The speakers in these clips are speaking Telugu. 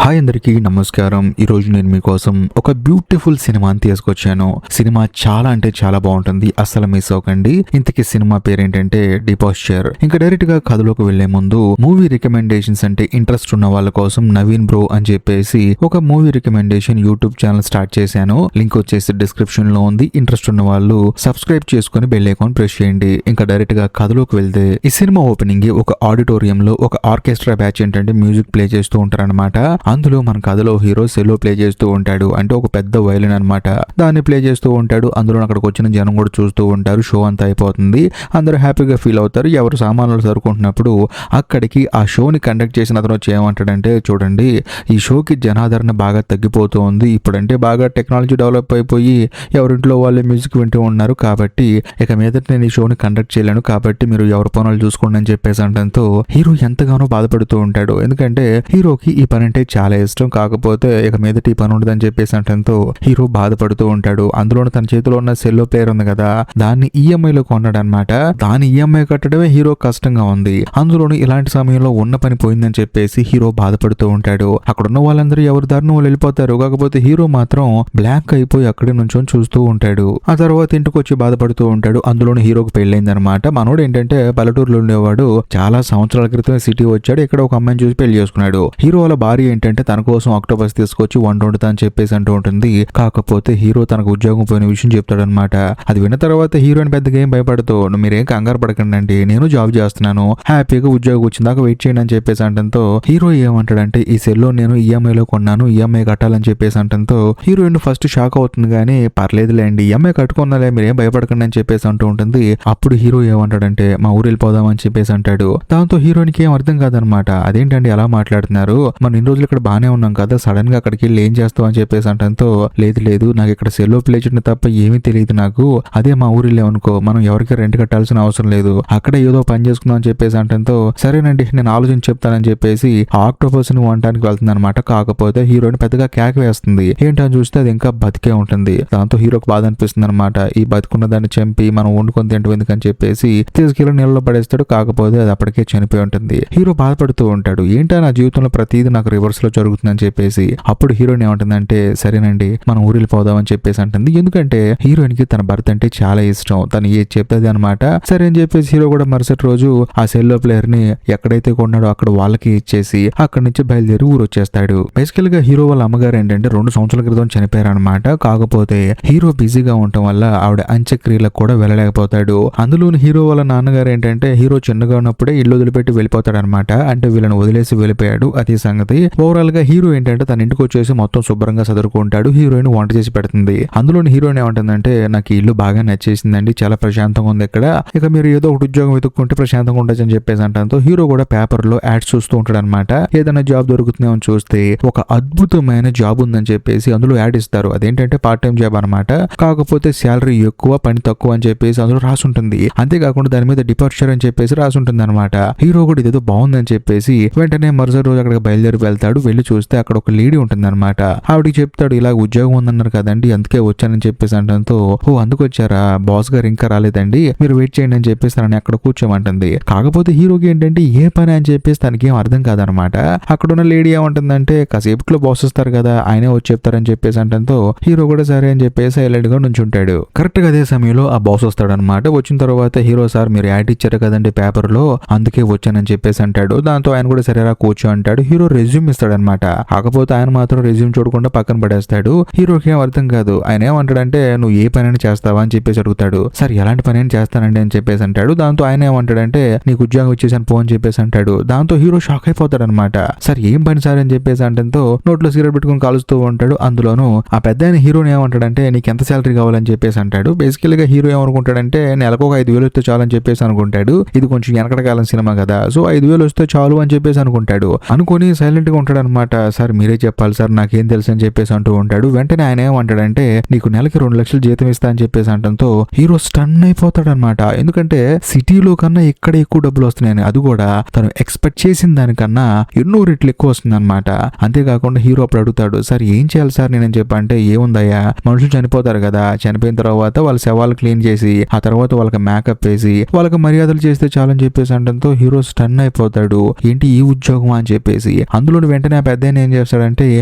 హాయ్ అందరికీ నమస్కారం. ఈరోజు నేను మీకోసం ఒక బ్యూటిఫుల్ సినిమాని తీసుకొచ్చాను. సినిమా చాలా అంటే చాలా బాగుంటుంది, అస్సలు మిస్ అవ్వకండి. ఇంతకీ సినిమా పేరేంటంటే డిపాస్చర్. ఇంకా డైరెక్ట్ గా కథలోకి వెళ్లే ముందు మూవీ రికమెండేషన్స్ అంటే ఇంట్రెస్ట్ ఉన్న వాళ్ళ కోసం నవీన్ బ్రో అని చెప్పేసి ఒక movie recommendation YouTube channel start చేశాను. లింక్ వచ్చేసి డిస్క్రిప్షన్ లో ఉంది. ఇంట్రెస్ట్ ఉన్న వాళ్ళు సబ్స్క్రైబ్ చేసుకుని బెల్ ఐకాన్ ప్రెస్ చేయండి. ఇంకా డైరెక్ట్ గా కథలోకి వెళ్తే ఈ సినిమా ఓపెనింగ్ ఒక ఆడిటోరియం లో ఒక ఆర్కెస్ట్రా బ్యాచ్ ఏంటంటే మ్యూజిక్ ప్లే చేస్తూ ఉంటారన్నమాట. అందులో మన కథలో హీరో సెల్లో ప్లే చేస్తూ ఉంటాడు. అంటే ఒక పెద్ద వైలిన్ అనమాట. దాన్ని ప్లే చేస్తూ ఉంటాడు. అందులో అక్కడికి వచ్చిన జనం కూడా చూస్తూ ఉంటారు. షో అంతా అయిపోతుంది. అందరూ హ్యాపీగా ఫీల్ అవుతారు. ఎవరు సామాన్లు సరుకుంటున్నప్పుడు అక్కడికి ఆ షోని కండక్ట్ చేసిన అతను వచ్చి ఏమంటాడంటే, చూడండి ఈ షోకి జనాదరణ బాగా తగ్గిపోతూ ఉంది. ఇప్పుడంటే బాగా టెక్నాలజీ డెవలప్ అయిపోయి ఎవరింట్లో వాళ్ళు మ్యూజిక్ వింటూ ఉన్నారు. కాబట్టి ఇక మీదట నేను ఈ షోని కండక్ట్ చేయలేను. కాబట్టి మీరు ఎవరి పనులు చూసుకోండి అని చెప్పేసి అనడంతో హీరో ఎంతగానో బాధపడుతూ ఉంటాడు. ఎందుకంటే హీరోకి ఈ పని అంటే చాలా ఇష్టం. కాకపోతే ఇక మీదట ఈ పని ఉండదని చెప్పేసి అనడంతో హీరో బాధపడుతూ ఉంటాడు. అందులో తన చేతిలో ఉన్న సెల్లో ప్లేయర్ ఉంది కదా, దాన్ని ఈఎంఐలో కొన్నాడు అనమాట. దాని ఈఎంఐ కట్టడమే హీరో కష్టంగా ఉంది. అందులోనూ ఇలాంటి సమయంలో ఉన్న పని పోయిందని చెప్పేసి హీరో బాధపడుతూ ఉంటాడు. అక్కడ ఉన్న వాళ్ళందరూ ఎవరి దారిని వాళ్ళు వెళ్ళిపోతారు. కాకపోతే హీరో మాత్రం బ్లాక్ అయిపోయి అక్కడే నుంచొని చూస్తూ ఉంటాడు. ఆ తర్వాత ఇంటికి వచ్చి బాధపడుతూ ఉంటాడు. అందులోనూ హీరోకి పెళ్ళైంది అనమాట. మనోడు ఏంటంటే పల్లెటూరులో ఉండేవాడు. చాలా సంవత్సరాల క్రితం సిటీ వచ్చాడు. ఇక్కడ ఒక అమ్మాయిని చూసి పెళ్లి చేసుకున్నాడు. హీరో వాళ్ళ భార్య ఏంటంటే తన కోసం ఆక్టోపస్ తీసుకొచ్చి వండుతా అని చెప్పేసి అంటూ ఉంటుంది. కాకపోతే హీరో తనకు ఉద్యోగం పోయిన విషయం చెప్తాడనమాట. అది విన్న తర్వాత హీరోయిన్ పెద్దగా ఏం భయపడుతూ, మీరేం కంగారు పడకండి అండి, నేను జాబ్ చేస్తున్నాను, హ్యాపీగా ఉద్యోగం వచ్చిందాకా వెయిట్ చేయండి అని చెప్పేసి అంటంతో హీరో ఏమంటాడంటే, ఈ సెల్లో నేను ఈఎంఐలో కొన్నాను, ఈఎంఐ కట్టాలని చెప్పేసి అంటంతో హీరోయిన్ ఫస్ట్ షాక్ అవుతుంది. కానీ పర్లేదులేండి, ఈఎంఐ కట్టుకున్నాలే, మీరేం భయపడకండి అని చెప్పేసి అంటూ ఉంటుంది. అప్పుడు హీరో ఏమంటాడంటే, మా ఊరు వెళ్ళిపోదామని చెప్పేసి అంటాడు. దాంతో హీరోయిన్కి ఏం అర్థం కాదనమాట. అదేంటండి అలా మాట్లాడుతున్నారు, మనం ఇన్ని రోజులు ఇక్కడ బాగానే ఉన్నాం కదా, సడన్ గా అక్కడికి వెళ్ళి ఏం చేస్తావు అని చెప్పేసి అంటంతో, లేదు నాకు ఇక్కడ సెల్లో ప్లే చేయడం తప్ప ఏమీ తెలియదు నాకు, అదే మా ఊరు వెళ్ళామనుకో మనం ఎవరికి రెంట్ కట్టాల్సిన అవసరం లేదు, అక్కడ ఏదో పని చేసుకుందాం అని చెప్పేసి అంటంతో, సరేనండి నేను ఆలోచించి చెప్తానని చెప్పేసి ఆక్టోపస్ ని వండడానికి వెళ్తుంది అనమాట. కాకపోతే హీరోయిన్ పెద్దగా కేక వేస్తుంది. ఏంటని చూస్తే అది ఇంకా బతికే ఉంటుంది. దాంతో హీరోకి బాధ అనిపిస్తుంది అనమాట. ఈ బతుకున్న దాన్ని చంపి మనం వండుకొని తింటాం ఎందుకని చెప్పేసి తీసుకెళ్ళి నీళ్ళలో పడేస్తాడు. కాకపోతే అది అప్పటికే చనిపోయి ఉంటుంది. హీరో బాధపడుతూ ఉంటాడు. ఏంటో నా జీవితంలో ప్రతిదీ నాకు రివర్స్ లో జరుగుతుందని చెప్పేసి. అప్పుడు హీరోయిన్ ఏమంటుందంటే, సరేనండి మనం ఊరిలో పోదామని చెప్పేసి అంటుంది. ఎందుకంటే హీరోయిన్ కి తన భర్త అంటే చాలా ఇష్టం. తను ఏది చెప్తుంది అనమాట. సరే అని చెప్పేసి హీరో కూడా మరుసటి రోజు ఆ సెల్లో ప్లేయర్ ని ఎక్కడైతే కొన్నాడో అక్కడ వాళ్ళకి ఇచ్చేసి అక్కడి నుంచి బయలుదేరి ఊరు వచ్చేస్తాడు. బేసికల్ గా హీరో వాళ్ళ అమ్మగారు ఏంటంటే 2 సంవత్సరాల క్రితం చనిపోయారనమాట. కాకపోతే హీరో బిజీగా ఉండటం వల్ల ఆవిడ అంత్యక్రియలకు కూడా వెళ్ళలేకపోతాడు. అందులోని హీరో వాళ్ళ నాన్నగారు ఏంటంటే హీరో చిన్నగా ఉన్నప్పుడే ఇల్లు వదిలిపెట్టి వెళ్ళిపోతాడు అనమాట. అంటే వీళ్ళని వదిలేసి వెళ్ళిపోయాడు. అది సంగతి. ఓవరాల్ గా హీరో ఏంటంటే తన ఇంటికి వచ్చేసి మొత్తం శుభ్రంగా చదువుకుంటాడు. హీరోయిన్ వంట చేసి పెడుతుంది. అందులోని హీరోయిన్ ఏమంటుందంటే, నాకు ఈ ఇల్లు బాగా నచ్చేసిందండి, చాలా ప్రశాంతంగా ఉంది ఇక్కడ, ఇక మీరు ఏదో ఒకటి ఉద్యోగం వెతుక్కుంటే ప్రశాంతంగా ఉండొచ్చు అని చెప్పేసి అంటంతో హీరో కూడా పేపర్ లో యాడ్స్ చూస్తూ ఉంటాడు అనమాట. ఏదైనా జాబ్ దొరుకుతుందేమో చూస్తే ఒక అద్భుతమైన జాబ్ ఉందని చెప్పేసి అందులో యాడ్ ఇస్తారు. అదేంటంటే పార్ట్ టైం జాబ్ అనమాట. కాకపోతే శాలరీ ఎక్కువ, పని తక్కువ అని చెప్పేసి అందులో రాసి ఉంటుంది. అంతేకాకుండా దాని మీద డిపార్చర్ అని చెప్పేసి రాసి ఉంటుంది అనమాట. హీరో కూడా ఇదేదో బాగుందని చెప్పేసి వెంటనే మరుసటి రోజు అక్కడికి బయలుదేరి వెళ్తాడు. వెళ్ళి చూస్తే అక్కడ ఒక లేడీ ఉంటుంది అనమాట. ఆవిడికి చెప్తాడు, ఇలా ఉద్యోగం ఉందన్నారు కదండి, అందుకే వచ్చానని చెప్పేసి అంటంతో, ఓ అందుకు వచ్చారా, బాస్ గారు ఇంకా రాలేదండి, మీరు వెయిట్ చేయండి అని చెప్పేసి తనని అక్కడ కూర్చోమంటుంది. కాకపోతే హీరోకి ఏంటంటే ఏ పని అని చెప్పేసి తనకి ఏం అర్థం కాదనమాట. అక్కడ ఉన్న లేడీ ఏమంటుందంటే, కాసేపులో బాస్ వస్తారు కదా, ఆయనే వచ్చి చెప్తారని చెప్పేసి అంటంతో హీరో కూడా సరే అని చెప్పేసి సైలెంట్ గా నుంచుంటాడు. కరెక్ట్ గా అదే సమయంలో ఆ బాస్ వస్తాడు అనమాట. వచ్చిన తర్వాత హీరో, సార్ మీరు యాడ్ ఇచ్చారు కదండి పేపర్ లో, అందుకే వచ్చానని చెప్పేసి అంటాడు. దాంతో ఆయన కూడా సరేరా కూర్చో అంటాడు. హీరో రెజ్యూమ్ ఇస్తాడు అనమాట. కాకపోతే ఆయన మాత్రం రెజ్యూమ్ చూడకుండా పక్కన పడేస్తాడు. హీరోకి ఏం అర్థం కాదు. ఆయన ఏమంటాడంటే, నువ్వు ఏ పని చేస్తావా అని చెప్పేసి అడుగుతాడు. సార్ ఎలాంటి పని చేస్తానండి అని చెప్పేసి అంటాడు. దాంతో ఆయన ఏమంటాడంటే, నీకు ఉద్యోగం ఇచ్చేసాను పో అని చెప్పేసి అంటాడు. దాంతో హీరో షాక్ అయిపోతాడు అనమాట. సార్ ఏం పని సార్ అని చెప్పేసి అంటంతో నోట్లో సిగరెట్ పెట్టుకుని కాలుస్తూ ఉంటాడు. అందులోనూ ఆ పెద్ద ఆయన హీరోని ఏమంటాడంటే, నీకు ఎంత శాలరీ కావాలని చెప్పేసి అంటాడు. బేసికల్ గా హీరో ఏమనుకుంటాడంటే, నెలకు ఒక 5,000 వస్తే చాలు అని చెప్పేసి అనుకుంటాడు. ఇది కొంచెం వెనకటి కాలం సినిమా కదా, సో 5,000 వస్తే చాలు అని చెప్పేసి అనుకుంటాడు. అనుకుని సైలెంట్ గా ఉంటాడు అనమాట. సార్ మీరే చెప్పాలి సార్, నాకేం తెలుసు అని చెప్పేసి అంటూ ఉంటాడు. వెంటనే ఆయన ఏమంటాడంటే, నీకు నెలకి 2 లక్షలు జీతం ఇస్తా అని చెప్పేసి అంటంతో హీరో స్టన్ అయిపోతాడు అనమాట. ఎందుకంటే సిటీలో కన్నా ఇక్కడ ఎక్కువ డబ్బులు వస్తున్నాయని, అది కూడా తను ఎక్స్పెక్ట్ చేసిన దానికన్నా ఎన్నో రెట్లు ఎక్కువ వస్తుంది అనమాట. అంతేకాకుండా హీరో అప్పుడు అడుగుతాడు, సార్ ఏం చేయాలి సార్ నేను చెప్పంటే, ఏముందయ్యా మనుషులు చనిపోతారు కదా, చనిపోయిన తర్వాత వాళ్ళ శవాలు క్లీన్ చేసి ఆ తర్వాత వాళ్ళకి మేకప్ వేసి వాళ్ళకి మర్యాదలు చేస్తే చాలని చెప్పేసి అంటంతో హీరో స్టన్ అయిపోతాడు. ఏంటి ఈ ఉద్యోగం అని చెప్పేసి. అందులో వెంటనే వెంటనే ఆ పెద్ద ఏం చేస్తాడంటే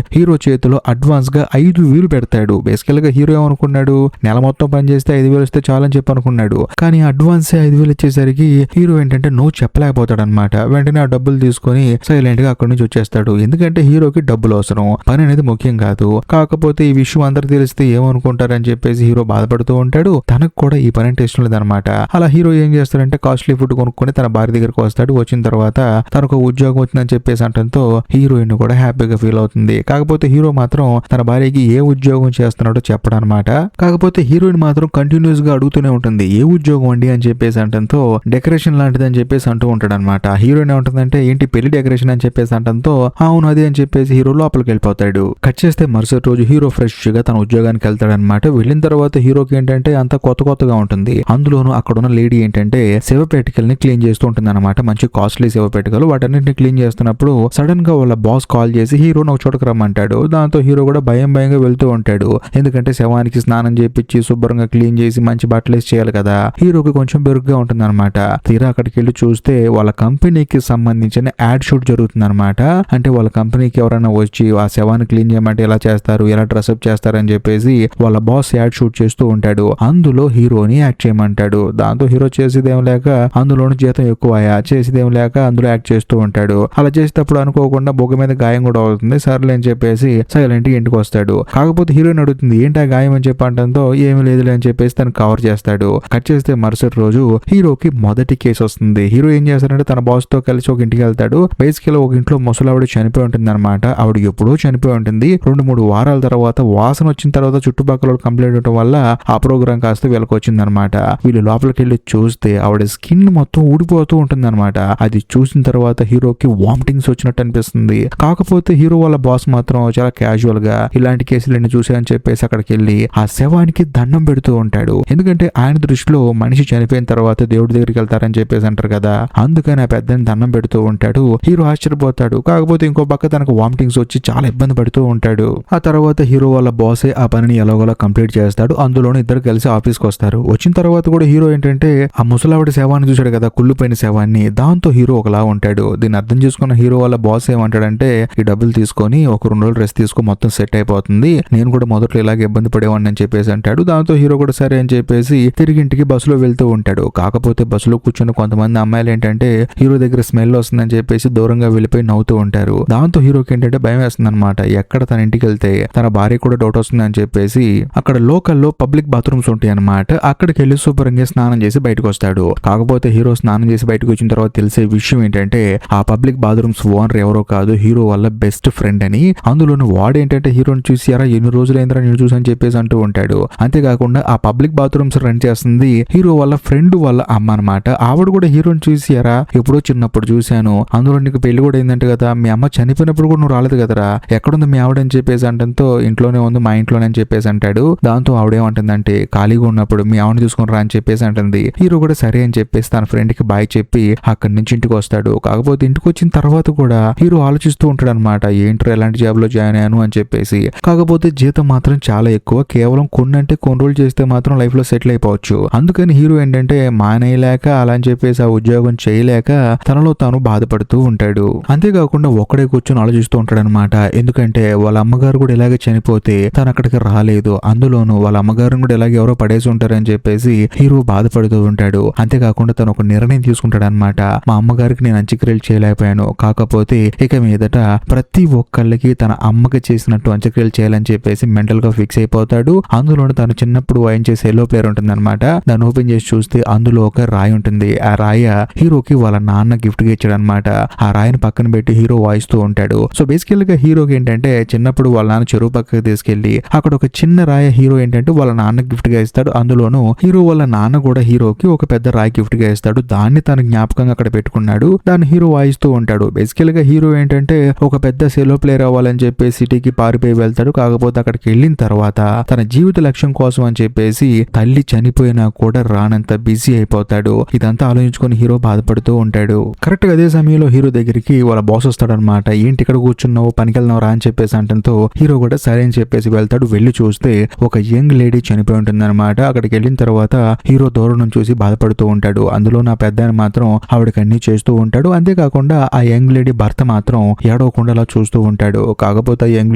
హీరో చేతిలో అడ్వాన్స్ గా 5,000 పెడతాడు. బేసికల్ గా హీరో ఏమనుకున్నాడు, నెల మొత్తం పని చేస్తే 5,000 వస్తే చాలని చెప్పి అనుకున్నాడు. కానీ అడ్వాన్స్ 5,000 ఇచ్చేసరికి హీరో ఏంటంటే నో చెప్పలేకపోతాడు అనమాట. వెంటనే ఆ డబ్బులు తీసుకొని సైలెంట్ గా అక్కడి నుంచి వచ్చేస్తాడు. ఎందుకంటే హీరోకి డబ్బులు అవసరం, పని అనేది ముఖ్యం కాదు. కాకపోతే ఈ విషయం అందరు తెలిస్తే ఏమనుకుంటారని చెప్పేసి హీరో బాధపడుతూ ఉంటాడు. తనకు కూడా ఈ పని అంటే ఇష్టం లేదనమాట. అలా హీరో ఏం చేస్తాడంటే కాస్ట్లీ ఫుడ్ కొనుక్కొని తన భార్య దగ్గరకు వస్తాడు. వచ్చిన తర్వాత తనకు ఉద్యోగం వచ్చిందని చెప్పేసి అంటంతో హీరోయిన్ కూడా హ్యాపీగా ఫీల్ అవుతుంది. కాకపోతే హీరో మాత్రం తన భార్యకి ఏ ఉద్యోగం చేస్తున్నాడో చెప్పడనమాట. కాకపోతే హీరోయిన్ మాత్రం కంటిన్యూస్ గా అడుగుతూనే ఉంటుంది, ఏ ఉద్యోగం అండి అని చెప్పేసి అంటంతో డెకరేషన్ లాంటిది అని చెప్పేసి అంటూ ఉంటాడు అనమాట. హీరోయిన్ ఏమంటుందంటే ఏంటి పెళ్లి డెకరేషన్ అని చెప్పేసి అంటంతో అవును అది అని చెప్పేసి హీరో లోపలికి వెళ్ళిపోతాడు. కట్ చేస్తే మరుసటి రోజు హీరో ఫ్రెష్ గా తన ఉద్యోగానికి వెళ్తాడనమాట. వెళ్ళిన తర్వాత హీరోకి ఏంటంటే అంత కొత్తగా ఉంటుంది. అందులోనూ అక్కడ ఉన్న లేడీ ఏంటంటే శవపేటికల్ని క్లీన్ చేస్తూ ఉంటుంది అనమాట. మంచి కాస్ట్లీ శవపేటికలు. వాటన్నింటిని క్లీన్ చేస్తున్నప్పుడు సడన్ గా వాళ్ళ బాస్ కాల్ చేసి హీరోని ఒక చోటకు రమ్మంటాడు. దాంతో హీరో కూడా భయంగా వెళ్తూ ఉంటాడు. ఎందుకంటే శవానికి స్నానం చేపించి శుభ్రంగా క్లీన్ చేసి మంచి బట్టలు వేసి చేయాలి కదా. హీరోకి కొంచెం బెరుగ్గా ఉంటుంది అనమాట. తీరా అక్కడికి వెళ్ళి చూస్తే వాళ్ళ కంపెనీకి సంబంధించిన యాడ్ షూట్ జరుగుతుంది అనమాట. అంటే వాళ్ళ కంపెనీకి ఎవరైనా వచ్చి ఆ శవాన్ని క్లీన్ చేయమంటే ఎలా చేస్తారు, ఎలా డ్రెస్అప్ చేస్తారని చెప్పేసి వాళ్ళ బాస్ యాడ్ షూట్ చేస్తూ ఉంటాడు. అందులో హీరోని యాక్ట్ చేయమంటాడు. దాంతో హీరో చేసేదేం లేక అందులోని జీతం ఎక్కువయా చేసేదేం లేక అందులో యాక్ట్ చేస్తూ ఉంటాడు. అలా చేసేటప్పుడు అనుకోకుండా బొగ్గ మీద గాయం కూడా అవుతుంది. సర్లే అని చెప్పేసి సైలెంట్ గా ఇంటికి వస్తాడు. కాకపోతే హీరోయిన్ అడుగుతుంది ఏంటి ఆ గాయం అని చెప్పంటంతో ఏమీ లేదులే అని చెప్పేసి తను కవర్ చేస్తాడు. కట్ చేస్తే మరుసటి రోజు హీరోకి మొదటి కేసు వస్తుంది. హీరో ఏం చేస్తాడంటే తన బాస్ తో కలిసి ఒక ఇంటికి వెళ్తాడు. బేసికల్ ఒక ఇంట్లో ముసలావిడ చనిపోయి ఉంటుంది అనమాట. ఆవిడ ఎప్పుడో చనిపోయి ఉంటుంది. 2-3 వారాల తర్వాత వాసన వచ్చిన తర్వాత చుట్టుపక్కల కంప్లైంట్ ఉండటం వల్ల ఆ ప్రోగ్రామ్ కాస్త వీళ్ళకి వచ్చింది అనమాట. వీళ్ళు లోపలికి వెళ్ళి చూస్తే ఆవిడ స్కిన్ మొత్తం ఊడిపోతూ ఉంటుంది అనమాట. అది చూసిన తర్వాత హీరోకి వామిటింగ్స్ వచ్చినట్టు అనిపిస్తుంది. కాకపోతే హీరో వాళ్ళ బాస్ మాత్రం చాలా క్యాజువల్ గా ఇలాంటి కేసులన్నీ చూసాయని చెప్పేసి అక్కడికి వెళ్ళి ఆ శవానికి దండం పెడుతూ ఉంటాడు. ఎందుకంటే ఆయన దృష్టిలో మనిషి చనిపోయిన తర్వాత దేవుడి దగ్గరికి వెళ్తారని చెప్పేసి అంటారు కదా. అందుకని ఆ పెద్దని దండం పెడుతూ ఉంటాడు. హీరో ఆశ్చర్యపోతాడు. కాకపోతే ఇంకో పక్క తనకు వామిటింగ్స్ వచ్చి చాలా ఇబ్బంది పడుతూ ఉంటాడు. ఆ తర్వాత హీరో వాళ్ళ బాసే ఆ పనిని ఎలాగోలా కంప్లీట్ చేస్తాడు. అందులోనే ఇద్దరు కలిసి ఆఫీస్కి వస్తారు. వచ్చిన తర్వాత కూడా హీరో ఏంటంటే ఆ ముసలావిడ శవాన్ని చూశాడు కదా, కుళ్ళిపోయిన శవాన్ని. దాంతో హీరో ఒకలా ఉంటాడు. దీన్ని అర్థం చేసుకున్న హీరో వాళ్ళ బాస్ ఏమంటాడంటే ఈ డబ్బులు తీసుకొని ఒక 2 రోజులు రెస్ట్ తీసుకో, మొత్తం సెట్ అయిపోతుంది. నేను కూడా మొదట్లో ఇలాగే ఇబ్బంది పడేవాడిని అని చెప్పేసి అంటాడు. దాంతో హీరో కూడా సరే అని చెప్పేసి తిరిగి ఇంటికి బస్సులో వెళ్తూ ఉంటాడు. కాకపోతే బస్సులో కూర్చున్న కొంతమంది అమ్మాయిలు ఏంటంటే హీరో దగ్గర స్మెల్ వస్తుందని చెప్పేసి దూరంగా వెళ్ళిపోయి నవ్వుతూ ఉంటారు. దాంతో హీరోకి ఏంటంటే భయం వేస్తుంది అనమాట. ఎక్కడ తన ఇంటికి వెళ్తే తన భార్య కూడా డౌట్ వస్తుంది అని చెప్పేసి అక్కడ లోకల్లో పబ్లిక్ బాత్రూమ్స్ ఉంటాయి అనమాట. అక్కడికి వెళ్ళి శుభ్రంగా స్నానం చేసి బయటకు వస్తాడు. కాకపోతే హీరో స్నానం చేసి బయటకు వచ్చిన తర్వాత తెలిసే విషయం ఏంటంటే ఆ పబ్లిక్ బాత్రూమ్స్ ఓనర్ ఎవరో కాదు, హీరో వాళ్ళ బెస్ట్ ఫ్రెండ్ అని. అందులోని వాడు ఏంటంటే హీరోని చూసి అరా ఎన్ని రోజులైందిరా నేను చూసి అని చెప్పేసి అంటూ ఉంటాడు. అంతేకాకుండా ఆ పబ్లిక్ బాత్రూమ్స్ రన్ చేస్తుంది హీరో వాళ్ళ ఫ్రెండ్ వాళ్ళ అమ్మ అనమాట. ఆవిడ కూడా హీరోని చూసి అరా ఎప్పుడో చిన్నప్పుడు చూశాను, అందులో నీకు పెళ్లి కూడా అయిందంట కదా, మీ అమ్మ చనిపోయినప్పుడు కూడా నువ్వు రాలేదు కదరా, ఎక్కడుంది మీ ఆవిడ అని చెప్పేసి అంటంతో ఇంట్లోనే ఉంది మా ఇంట్లోనే అని చెప్పేసి అంటాడు. దాంతో ఆవిడేమంటుందంటే ఖాళీగా ఉన్నప్పుడు మీ ఆవిడని చూసుకుని రా అని చెప్పేసి అంటుంది. హీరో కూడా సరే అని చెప్పేసి తన ఫ్రెండ్ కి బాయ్ చెప్పి అక్కడి నుంచి ఇంటికి వస్తాడు. కాకపోతే ఇంటికి వచ్చిన తర్వాత కూడా హీరో ఆలోచిస్తూ ఉంటాడు అనమాట, ఏంటో ఎలాంటి జాబ్ లో జాయిన్ అయ్యాను అని చెప్పేసి. కాకపోతే జీతం మాత్రం చాలా ఎక్కువ, కేవలం కొన్ని రోజులు చేస్తే మాత్రం లైఫ్ లో సెటిల్ అయిపోవచ్చు. అందుకని హీరో ఏంటంటే మానేయలేక అలా అని చెప్పేసి ఆ ఉద్యోగం చేయలేక తనలో తాను బాధపడుతూ ఉంటాడు. అంతేకాకుండా ఒక్కడే కూర్చొని ఆలోచిస్తూ ఉంటాడు అనమాట. ఎందుకంటే వాళ్ళ అమ్మగారు కూడా ఇలాగే చనిపోతే తను అక్కడికి రాలేదు, అందులోనూ వాళ్ళ అమ్మగారిని కూడా ఇలాగే ఎవరో పడేసి ఉంటారని చెప్పేసి హీరో బాధపడుతూ ఉంటాడు. అంతేకాకుండా తను ఒక నిర్ణయం తీసుకుంటాడు అనమాట, మా అమ్మగారికి నేను అంత్యక్రియలు చేయలేకపోయాను, కాకపోతే ఇక మీదట ప్రతి ఒక్కళ్ళకి తన అమ్మకి చేసినట్టు అంత్యక్రియలు చేయాలని చెప్పేసి మెంటల్ గా ఫిక్స్ అయిపోతాడు. అందులోనే తను చిన్నప్పుడు వాయించే సెల్లో ప్లేయర్ ఉంటుంది అనమాట. దాన్ని ఓపెన్ చేసి చూస్తే అందులో ఒక రాయి ఉంటుంది. ఆ రాయ హీరోకి వాళ్ళ నాన్న గిఫ్ట్ గా ఇచ్చాడు అనమాట. ఆ రాయిని పక్కన పెట్టి హీరో వాయిస్తూ ఉంటాడు. సో బేసికల్ గా హీరోకి ఏంటంటే చిన్నప్పుడు వాళ్ళ నాన్న చెరువు పక్కకి తీసుకెళ్లి అక్కడ ఒక చిన్న రాయ హీరో ఏంటంటే వాళ్ళ నాన్న గిఫ్ట్ గా ఇస్తాడు. అందులోనూ హీరో వాళ్ళ నాన్న కూడా హీరోకి ఒక పెద్ద రాయి గిఫ్ట్ గా ఇస్తాడు. దాన్ని తన జ్ఞాపకంగా అక్కడ పెట్టుకున్నాడు. దాన్ని హీరో వాయిస్తూ ఉంటాడు. బేసికల్ గా హీరో ఏంటంటే ఒక పెద్ద సెలో ప్లేయర్ అవ్వాలని చెప్పి సిటీకి పారిపోయి వెళ్తాడు. కాకపోతే అక్కడికి వెళ్ళిన తర్వాత తన జీవిత లక్ష్యం కోసం అని చెప్పేసి తల్లి చనిపోయినా కూడా రానంత బిజీ అయిపోతాడు. ఇదంతా ఆలోచించుకొని హీరో బాధపడుతూ ఉంటాడు. కరెక్ట్ గా అదే సమయంలో హీరో దగ్గరికి వాళ్ళ బాస్ వస్తాడనమాట. ఏంటి ఇక్కడ కూర్చున్నావు, పనికి వెళ్తున్నావు రా అని చెప్పేసి అంటంతో హీరో కూడా సరే అని చెప్పేసి వెళ్తాడు. వెళ్ళి చూస్తే ఒక యంగ్ లేడీ చనిపోయి ఉంటుంది అనమాట. అక్కడికి వెళ్ళిన తర్వాత హీరో దూరం నుంచి చూసి బాధపడుతూ ఉంటాడు. అందులో నా పెద్ద మాత్రం ఆవిడకి అన్ని చేస్తూ ఉంటాడు. అంతేకాకుండా ఆ యంగ్ లేడీ భర్త మాత్రం ఏడవకుండా అలా చూస్తూ ఉంటాడు. కాకపోతే ఆ యంగ్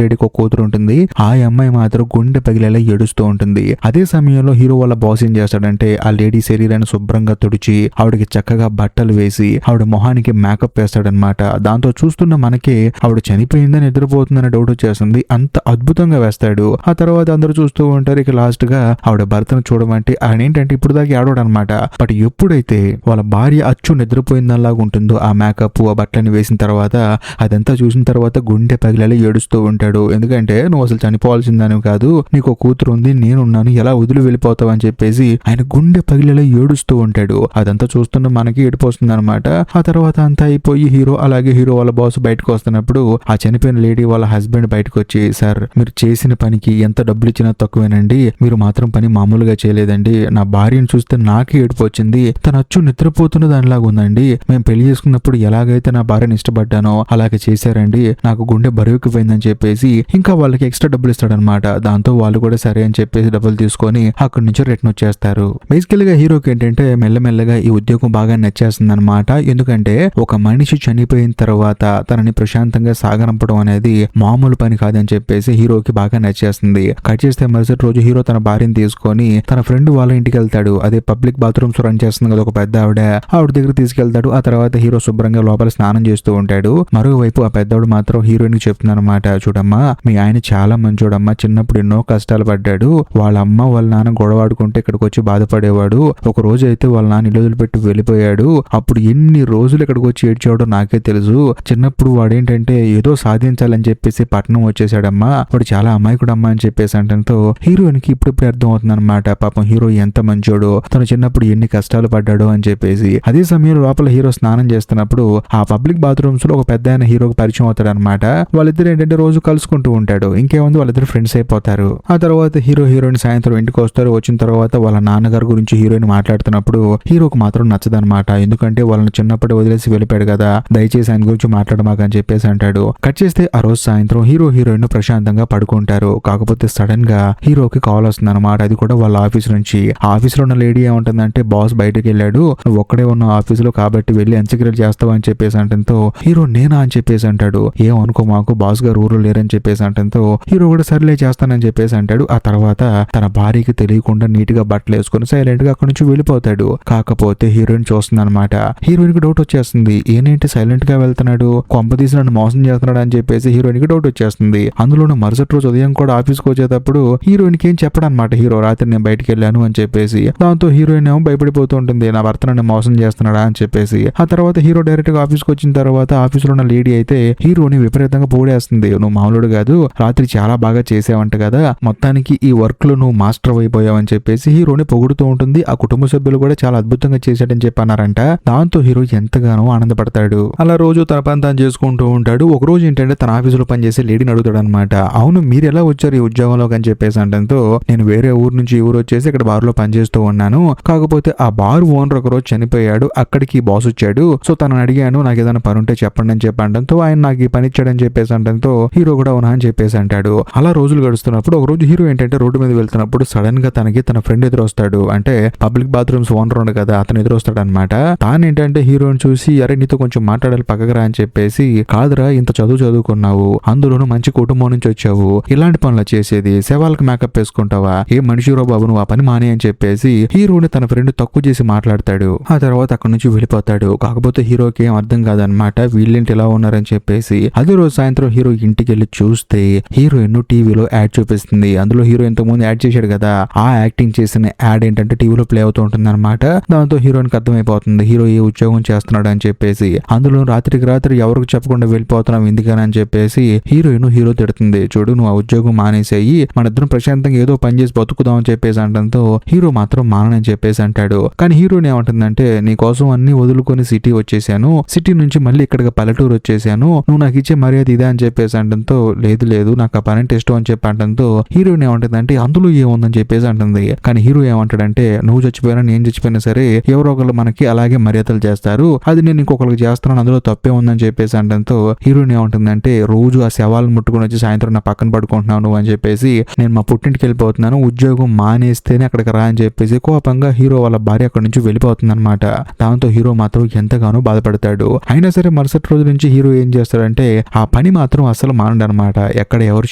లేడీకి ఒక కూతురు ఉంటుంది. ఆ అమ్మాయి మాత్రం గుండె పగిలేలా ఏడుస్తూ ఉంటుంది. అదే సమయంలో హీరో వాళ్ళ బాస్ ఏం చేస్తాడంటే ఆ లేడీ శరీరాన్ని శుభ్రంగా తుడిచి ఆవిడకి చక్కగా బట్టలు వేసి ఆవిడ మొహానికి మేకప్ వేస్తాడనమాట. దాంతో చూస్తున్న మనకి ఆవిడ చనిపోయిందని నిద్రపోతుందని డౌట్ వచ్చేస్తుంది. అంత అద్భుతంగా వేస్తాడు. ఆ తర్వాత అందరూ చూస్తూ ఉంటారు. ఇక లాస్ట్ గా ఆవిడ భర్తను చూడమంటే ఆయన ఏంటంటే ఇప్పుడు దాకా ఏడవడం అనమాట. బట్ ఎప్పుడైతే వాళ్ళ భార్య అచ్చు నిద్రపోయిందలాగా ఉంటుందో ఆ మేకప్ ఆ బట్టలని వేసిన తర్వాత అదంతా చూసిన తర్వాత గుండె పగిలేలా ఏడుస్తూ ఉంటాడు. ఎందుకంటే నువ్వు అసలు చనిపోవాల్సిందని కాదు, నీకు ఒక కూతురు ఉంది, నేనున్నాను, ఎలా వదిలి వెళ్ళిపోతావు అని చెప్పేసి ఆయన గుండె పగిలేలా ఏడుస్తూ ఉంటాడు. అదంతా చూస్తున్న మనకి ఏడిపోతుంది అనమాట. ఆ తర్వాత అంతా అయిపోయి హీరో అలాగే హీరో వాళ్ళ బాస్ బయటకు వస్తున్నప్పుడు ఆ చనిపోయిన లేడీ వాళ్ళ హస్బెండ్ బయటకు వచ్చి, సార్ మీరు చేసిన పనికి ఎంత డబ్బులు ఇచ్చినా తక్కువేనండి, మీరు మాత్రం పని మామూలుగా చేయలేదండి, నా భార్యను చూస్తే నాకే ఏడుపు వచ్చింది, తన అచ్చు నిద్రపోతున్న దానిలాగా ఉందండి, మేము పెళ్లి చేసుకున్నప్పుడు ఎలాగైతే నా భార్యను ఇష్టపడ్డానో అలాగే చేశారండి, నాకు గుండె బరువుకిపోయిందని చెప్పేసి ఇంకా వాళ్ళకి ఎక్స్ట్రా డబ్బులు ఇస్తాడనమాట. దాంతో వాళ్ళు కూడా సరే అని చెప్పేసి డబ్బులు తీసుకొని అక్కడి నుంచి రిటర్న్ వచ్చేస్తారు. బేసికల్ గా హీరోకి ఏంటంటే మెల్లమెల్లగా ఈ ఉద్యోగం బాగా నచ్చేస్తుంది అనమాట. ఎందుకంటే ఒక మనిషి చనిపోయిన తర్వాత తనని ప్రశాంతంగా సాగనంపడం అనేది మామూలు పని కాదని చెప్పేసి హీరోకి బాగా నచ్చేస్తుంది. కట్ చేస్తే మరుసటి రోజు హీరో తన భార్యను తీసుకొని తన ఫ్రెండ్ వాళ్ళ ఇంటికి వెళ్తాడు. అదే పబ్లిక్ బాత్రూమ్స్ రన్ చేస్తుంది కదా ఒక పెద్ద ఆవిడ దగ్గర తీసుకెళ్తాడు. ఆ తర్వాత హీరో శుభ్రంగా లోపల స్నానం చేస్తూ ఉంటాడు. మరోవైపు ఆ పెద్దవాడు మాత్రం హీరోయిన్ కి చెప్తున్నానమాట, చూడమ్మా మీ ఆయన చాలా మంచోడమ్మా, చిన్నప్పుడు ఎన్నో కష్టాలు పడ్డాడు, వాళ్ళ అమ్మ వాళ్ళ నాన్న గొడవాడుకుంటే ఇక్కడికి వచ్చి బాధపడేవాడు, ఒక రోజు అయితే వాళ్ళ నాన్న ఇల్లు వదిలిపెట్టి వెళ్ళిపోయాడు, అప్పుడు ఎన్ని రోజులు ఇక్కడికి వచ్చి ఏడ్చేవాడో నాకే తెలుసు, చిన్నప్పుడు వాడేంటంటే ఏదో సాధించాలని చెప్పేసి పట్నం వచ్చేసాడమ్మా, వాడు చాలా అమాయకుడమ్మా అని చెప్పేసి అంటంతో హీరోయిన్ కి ఇప్పుడు అర్థం అవుతుంది అనమాట, పాపం హీరో ఎంత మంచోడో, తను చిన్నప్పుడు ఎన్ని కష్టాలు పడ్డాడో అని చెప్పేసి. అదే సమయంలో లోపల హీరో స్నానం చేస్తున్నప్పుడు ఆ పబ్లిక్ బాత్రూమ్స్ లో ఒక పెద్ద ఆయన హీరోకి పరిచయం అవుతాడు అనమాట. వాళ్ళిద్దరు ఏంటంటే రోజు కలుసుకుంటూ ఉంటాడు. ఇంకేముంది వాళ్ళిద్దరు ఫ్రెండ్స్ అయిపోతారు. ఆ తర్వాత హీరోయిన్ సాయంత్రం ఇంటికి వస్తారు. వచ్చిన తర్వాత వాళ్ళ నాన్నగారి గురించి హీరోయిన్ మాట్లాడుతున్నప్పుడు హీరోకి మాత్రం నచ్చదనమాట. ఎందుకంటే వాళ్ళని చిన్నప్పుడు వదిలేసి వెళ్ళిపోయాడు కదా, దయచేసి ఆయన గురించి మాట్లాడమాకని చెప్పేసి అంటాడు. కట్ చేస్తే ఆ రోజు సాయంత్రం హీరోయిన్ ప్రశాంతంగా పడుకుంటారు. కాకపోతే సడన్ గా హీరోకి కాల్ వస్తుంది అనమాట. అది కూడా వాళ్ళ ఆఫీస్ నుంచి. ఆఫీస్ లో ఉన్న లేడీ ఏముంటుందంటే బాస్ బయటకు వెళ్ళాడు, నువ్వు ఒక్కడే ఉన్న ఆఫీస్ లో కాబట్టి వెళ్ళి ఎన్సిక్రెట్ చేస్తావు అని చెప్పేసి అంటంతో హీరో నేనా అని చెప్పేసి అంటాడు. ఏమనుకో మాకు బాస్ గారు ఊరు లేరని చెప్పేసి అంటంతో హీరో కూడా సర్లే చేస్తానని చెప్పేసి అంటాడు. ఆ తర్వాత తన భార్యకి తెలియకుండా నీట్ గా బట్టలు వేసుకుని సైలెంట్ గా అక్కడి నుంచి వెళ్ళిపోతాడు. కాకపోతే హీరోయిన్ చూస్తుంది అనమాట. హీరోయిన్ కి డౌట్ వచ్చేస్తుంది, ఏంటి సైలెంట్ గా వెళ్తున్నాడు, కొంపదీసి నన్ను మోసం చేస్తున్నాడు అని చెప్పేసి హీరోయిన్ కి డౌట్ వచ్చేస్తుంది. అందులోనూ మరుసటి రోజు ఉదయం కూడా ఆఫీస్కి వచ్చేటప్పుడు హీరోయిన్ కి ఏం చెప్పడనమాట హీరో, రాత్రి నేను బయటికి వెళ్ళాను అని చెప్పేసి. దాంతో హీరోయిన్ ఏమో భయపడిపోతూ ఉంటుంది, నా భర్త నన్ను మోసం చేస్తున్నాడా అని చెప్పేసి. ఆ తర్వాత హీరో డైరెక్ట్ గా ఆఫీస్కి వచ్చిన తర్వాత ఆఫీస్ లో ఉన్న లేడీ అయితే హీరోని విపరీతంగా పొగిడేస్తుంది, నువ్వు మామూలుడు కాదు, రాత్రి చాలా బాగా చేసావంట కదా, మొత్తానికి ఈ వర్క్ లో నువ్వు మాస్టర్ అయిపోయావు అని చెప్పేసి హీరోని పొగుడుతూ ఉంటుంది. ఆ కుటుంబ సభ్యులు కూడా చాలా అద్భుతంగా చేశాడని చెప్పన్నారంట. దాంతో హీరో ఎంతగానో ఆనందపడతాడు. అలా రోజు తన పని తాను చేసుకుంటూ ఉంటాడు. ఒక రోజు ఏంటంటే తన ఆఫీసులో పనిచేసే లేడీని అడుగుతాడు అనమాట, అవును మీరు ఎలా వచ్చారు ఈ ఉద్యోగంలోకి అని చెప్పేసి అంటంతో నేను వేరే ఊరు నుంచి ఈ ఊరు వచ్చేసి ఇక్కడ బార్ లో పనిచేస్తూ ఉన్నాను, కాకపోతే ఆ బార్ ఓనర్ ఒక రోజు చనిపోయాడు, అక్కడికి బాస్ వచ్చాడు, సో తనని అడిగాను నాకు ఏదైనా పని ఉంటే చెప్పండి అని చెప్పి అంటంతో ఆయన నాకు ఈ పని ఇచ్చాడని చెప్పేసి అంటంతో హీరో కూడా అవునా అని చెప్పేసి అంటాడు. అలా రోజులు గడుస్తున్నప్పుడు ఒక రోజు హీరో ఏంటంటే రోడ్డు మీద వెళ్తున్నప్పుడు సడన్ గా తనకి తన ఫ్రెండ్ ఎదురు వస్తాడు. అంటే పబ్లిక్ బాత్రూమ్స్ ఓనర్ ఉండు కదా, అతను ఎదురు వస్తాడు అనమాట. తాను ఏంటంటే హీరోని చూసి అరే నీతో కొంచెం మాట్లాడాలి పక్కకు రా అని చెప్పేసి, కాదురా ఇంత చదువుకున్నావు, అందులోనూ మంచి కుటుంబం నుంచి వచ్చావు, ఇలాంటి పనులు చేసేది, శవాలకు మేకప్ వేసుకుంటావా, ఏ మనిషిరో బాబు నువ్వు ఆ పని మానే అని చెప్పేసి హీరోని తన ఫ్రెండ్ తక్కువ చేసి మాట్లాడతాడు. ఆ తర్వాత అక్కడి నుంచి వెళ్ళిపోతాడు. కాకపోతే హీరోకి ఏం అర్థం కాదనమాట, వీళ్ళేంటి ఇలా ఉన్నారని చెప్పేసి. అదే రోజు సాయంత్రం హీరో ఇంటికి వెళ్ళి చూస్తే హీరోయిన్ టీవీలో యాడ్ చూపిస్తుంది. అందులో హీరో ఇంతకు ముందు యాడ్ చేశాడు కదా, ఆ యాక్టింగ్ చేసిన యాడ్ ఏంటంటే టీవీలో ప్లే అవుతూ ఉంటుంది అనమాట. దాంతో హీరోయిన్ కి అర్థమైపోతుంది హీరో ఏ ఉద్యోగం చేస్తున్నాడు అని చెప్పేసి. అందులో రాత్రికి రాత్రి ఎవరికి చెప్పకుండా వెళ్ళిపోతున్నాం ఎందుకని అని చెప్పేసి హీరో తిడుతుంది, చూడు నువ్వు ఆ ఉద్యోగం మానేసేయి, మన ఇద్దరం ప్రశాంతంగా ఏదో పని చేసి బతుకుదాం అని చెప్పేసి అంటంతో హీరో మాత్రం మానని చెప్పేసి అంటాడు. కానీ హీరోయిన్ ఏమంటుందంటే నీ కోసం అన్ని వదులుకొని సిటీ వచ్చేసాను, సిటీ నుంచి మళ్ళీ ఇక్కడికి పల్లెటూరు వచ్చేసాను, నువ్వు నాకు ఇచ్చే మర్యాద ఇదే అని చెప్పేసి అంటంతో లేదు నాకు ఆ పని అంటే ఇష్టం అని చెప్పి అంటంతో హీరోయిన్ ఏమంటుందంటే అందులో ఏముందని చెప్పేసి అంటుంది. కానీ హీరో ఏమంటాడంటే నువ్వు చచ్చిపోయినా నేను చచ్చిపోయినా సరే ఎవరో ఒకళ్ళు మనకి అలాగే మర్యాదలు చేస్తారు, అది నేను ఇంకొకరికి చేస్తున్నాను, అందులో తప్పే ఉందని చెప్పేసి అంటంతో హీరోయిన్ ఏమంటుందంటే రోజు ఆ శవాలను ముట్టుకుని వచ్చి సాయంత్రం నా పక్కన పడుకుంటున్నావు నువ్వు అని చెప్పేసి, నేను మా పుట్టింటికి వెళ్ళిపోతున్నాను, ఉద్యోగం మానేస్తేనే అక్కడికి రా అని చెప్పేసి కోపంగా హీరో వాళ్ళ భార్య అక్కడి నుంచి వెళ్ళిపోతుంది అనమాట. దాంతో హీరో మాత్రం ఎంతగానో బాధపడతాడు. అయినా సరే మరుసటి రోజు నుంచి హీరో ఏం ఏం చేస్తాడంటే ఆ పని మాత్రం అసలు మానడనమాట. ఎక్కడ ఎవరు